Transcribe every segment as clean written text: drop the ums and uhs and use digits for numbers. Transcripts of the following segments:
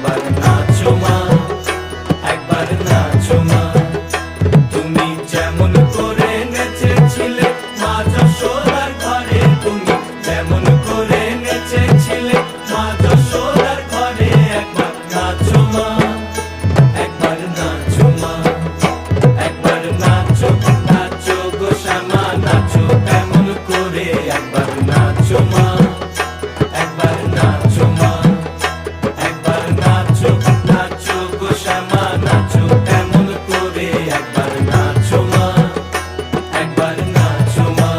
একবার নাচো মা, একবার নাচো মা। তুমি যেমন করে নেচেছিলে মা যশোদার ঘরে, তুমি যেমন করে নেচেছিলে মা যশোদার ঘরে, একবার নাচো মা, একবার নাচো মা, একবার নাচো, নাচো গো শ্যামা নাচো এমন করে, একবার নাচো মা, একবার নাচো মা, একবার নাচো, নাচো গো শ্যামা নাচো এমন করে, একবার নাচো মা, একবার নাচো মা।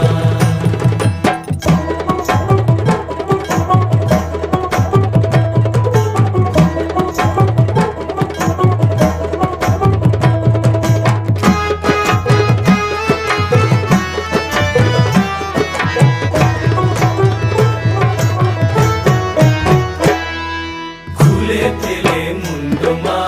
খুলে ফেলে মুন্ডমা